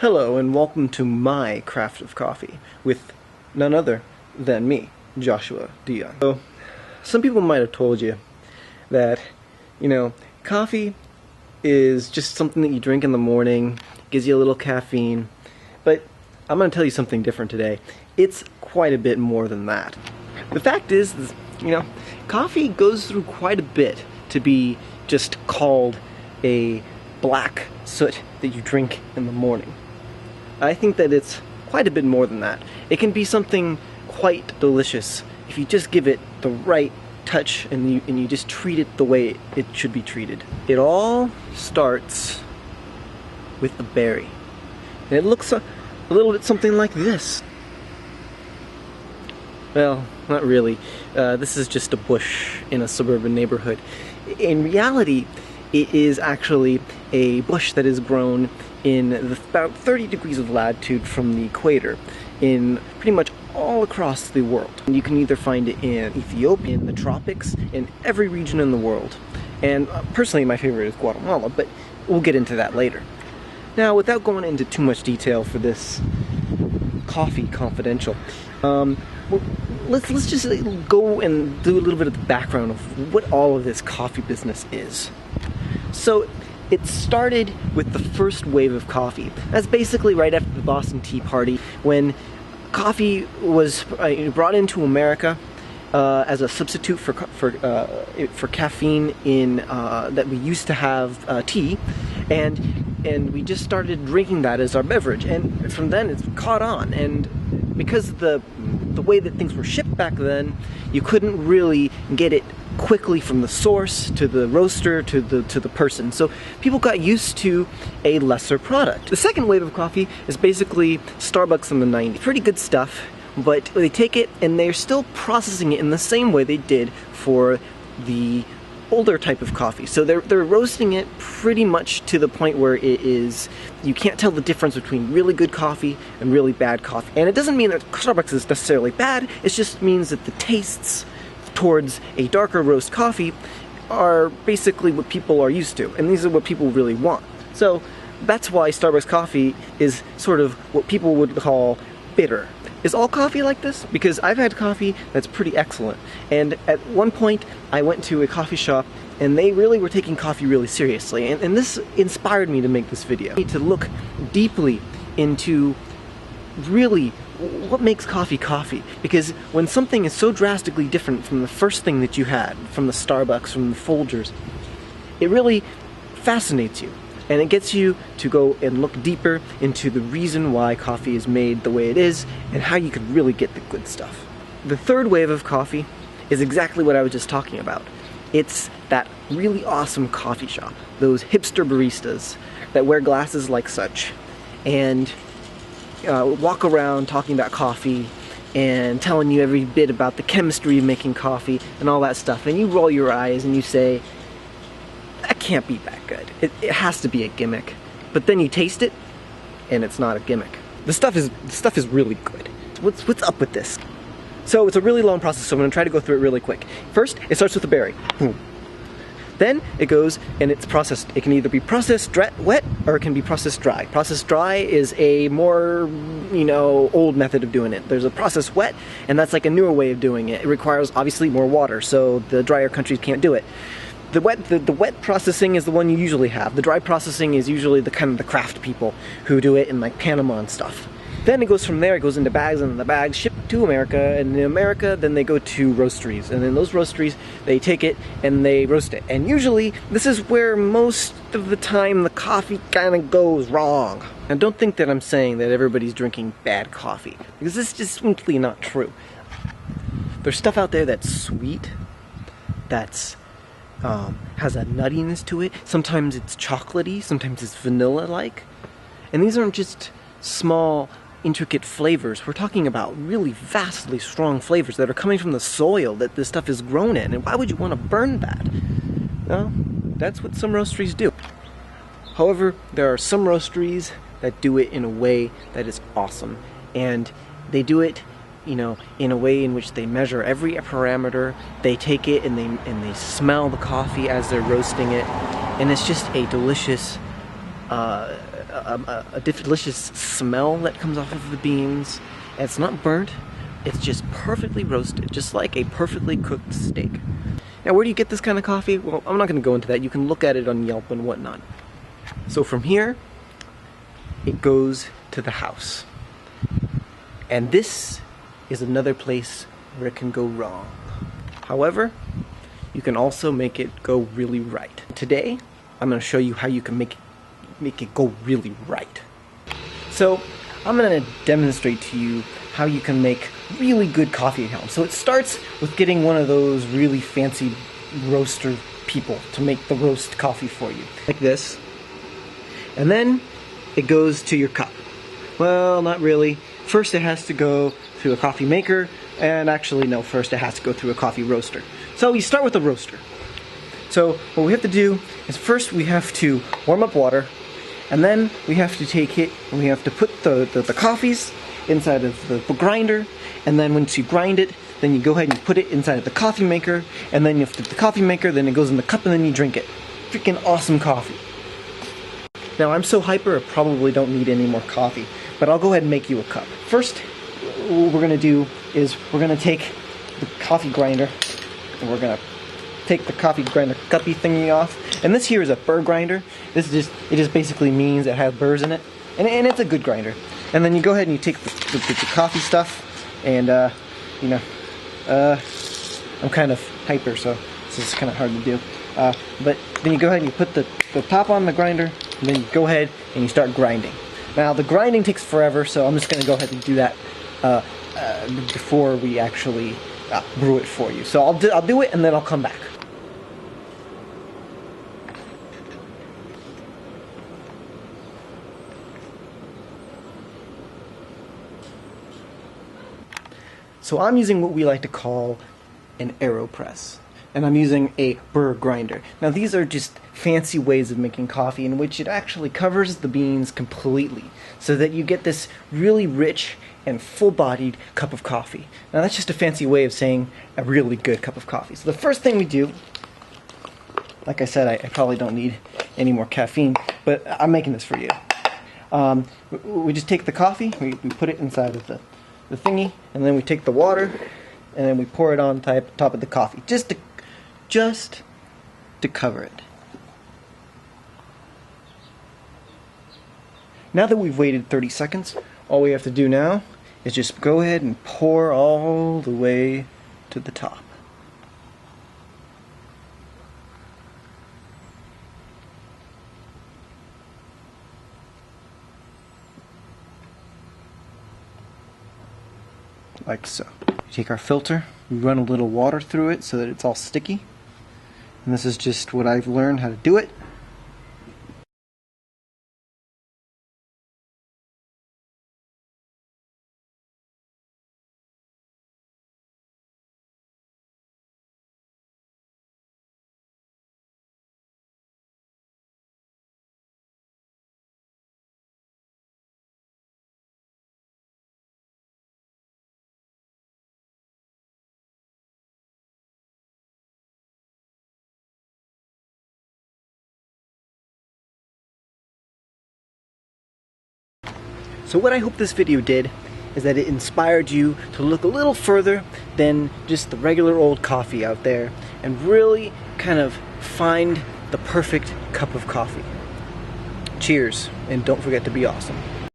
Hello and welcome to my craft of coffee with none other than me, Joshua Dion. So, some people might have told you that, coffee is just something that you drink in the morning, gives you a little caffeine, but I'm going to tell you something different today. It's quite a bit more than that. The fact is, coffee goes through quite a bit to be just called a black soot that you drink in the morning. I think that it's quite a bit more than that. It can be something quite delicious if you just give it the right touch and you just treat it the way it should be treated. It all starts with a berry. And it looks a little bit something like this. Well, not really. This is just a bush in a suburban neighborhood. In reality, it is actually a bush that is grown in about 30 degrees of latitude from the equator in pretty much all across the world. You can either find it in Ethiopia, in the tropics, in every region in the world. And personally my favorite is Guatemala, but we'll get into that later. Now, without going into too much detail for this Coffee Confidential, let's just go and do a little bit of the background of what all of this coffee business is. So, it started with the first wave of coffee. That's basically right after the Boston Tea Party, when coffee was brought into America as a substitute for caffeine in that we used to have tea, and we just started drinking that as our beverage. And from then, it's caught on. And because the way that things were shipped back then, you couldn't really get it quickly from the source to the roaster to the person. So people got used to a lesser product. The second wave of coffee is basically Starbucks in the 90s. Pretty good stuff, but they take it and they're still processing it in the same way they did for the older type of coffee. So they're roasting it pretty much to the point where you can't tell the difference between really good coffee and really bad coffee. And it doesn't mean that Starbucks is necessarily bad, it just means that the tastes towards a darker roast coffee are basically what people are used to, and these are what people really want. So that's why Starbucks coffee is sort of what people would call bitter. Is all coffee like this? Because I've had coffee that's pretty excellent, and at one point I went to a coffee shop and they really were taking coffee really seriously, and this inspired me to make this video. To look deeply into really what makes coffee coffee, because when something is so drastically different from the first thing that you had, from the Starbucks, from the Folgers, it really fascinates you, and it gets you to go and look deeper into the reason why coffee is made the way it is, and how you could really get the good stuff. The third wave of coffee is exactly what I was just talking about. It's that really awesome coffee shop, those hipster baristas that wear glasses like such, and walk around talking about coffee and telling you every bit about the chemistry of making coffee and all that stuff, and you roll your eyes and you say, that can't be that good. It has to be a gimmick. But then you taste it and it's not a gimmick. The stuff is really good. What's up with this? So it's a really long process, so I'm going to try to go through it really quick. First, it starts with a berry. Then it goes and it's processed. It can either be processed wet or it can be processed dry. Processed dry is a more, old method of doing it. There's a processed wet, and that's like a newer way of doing it. It requires obviously more water, so the drier countries can't do it. The wet processing is the one you usually have. The dry processing is usually the craft people who do it in like Panama and stuff. Then it goes from there, it goes into bags, and the bags ship to America, and in America then they go to roasteries, and in those roasteries they take it and they roast it. And usually this is where most of the time the coffee kind of goes wrong. And don't think that I'm saying that everybody's drinking bad coffee, because this is just simply not true. There's stuff out there that's sweet, that's has a nuttiness to it. Sometimes it's chocolatey, sometimes it's vanilla-like. And these aren't just small, intricate flavors. We're talking about really vastly strong flavors that are coming from the soil that this stuff is grown in. And why would you want to burn that? Well, that's what some roasteries do. However, there are some roasteries that do it in a way that is awesome. And they do it in a way in which they measure every parameter. They take it and they smell the coffee as they're roasting it, and it's just a delicious a delicious smell that comes off of the beans. And it's not burnt, it's just perfectly roasted, just like a perfectly cooked steak. Now, where do you get this kind of coffee? Well, I'm not going to go into that. You can look at it on Yelp and whatnot. So from here, it goes to the house. And this is another place where it can go wrong. However, you can also make it go really right. Today, I'm going to show you how you can make it go really right. So, I'm going to demonstrate to you how you can make really good coffee at home. So it starts with getting one of those really fancy roaster people to make the roast coffee for you. Like this. And then it goes to your cup. Well, not really. First it has to go through a coffee maker, and actually no, first it has to go through a coffee roaster. So you start with a roaster. So what we have to do is first we have to warm up water, and then we have to take it and we have to put the coffees inside of the grinder, and then once you grind it, then you go ahead and you put it inside of the coffee maker, and then you have to the coffee maker, then it goes in the cup, and then you drink it. Freaking awesome coffee. Now I'm so hyper I probably don't need any more coffee, but I'll go ahead and make you a cup. First, what we're gonna do is we're gonna take the coffee grinder, and we're gonna take the coffee grinder cuppy thingy off. And this here is a burr grinder. It just basically means it has burrs in it, and it's a good grinder. And then you go ahead and you take the coffee stuff, and you know, I'm kind of hyper, so this is kind of hard to do. But then you go ahead and you put the top on the grinder, and then you go ahead and you start grinding. Now the grinding takes forever, so I'm just going to go ahead and do that before we actually brew it for you. So I'll do it, and then I'll come back. So I'm using what we like to call an AeroPress, and I'm using a burr grinder. Now these are just fancy ways of making coffee in which it actually covers the beans completely, so that you get this really rich and full-bodied cup of coffee. Now that's just a fancy way of saying a really good cup of coffee. So the first thing we do, like I said, I probably don't need any more caffeine, but I'm making this for you. We just take the coffee, we put it inside of the thingy, and then we take the water, and then we pour it on top of the coffee, just to cover it. Now that we've waited 30 seconds, all we have to do now is just go ahead and pour all the way to the top. Like so. We take our filter, we run a little water through it so that it's all sticky. And this is just what I've learned how to do it. So what I hope this video did is that it inspired you to look a little further than just the regular old coffee out there and really kind of find the perfect cup of coffee. Cheers, and don't forget to be awesome.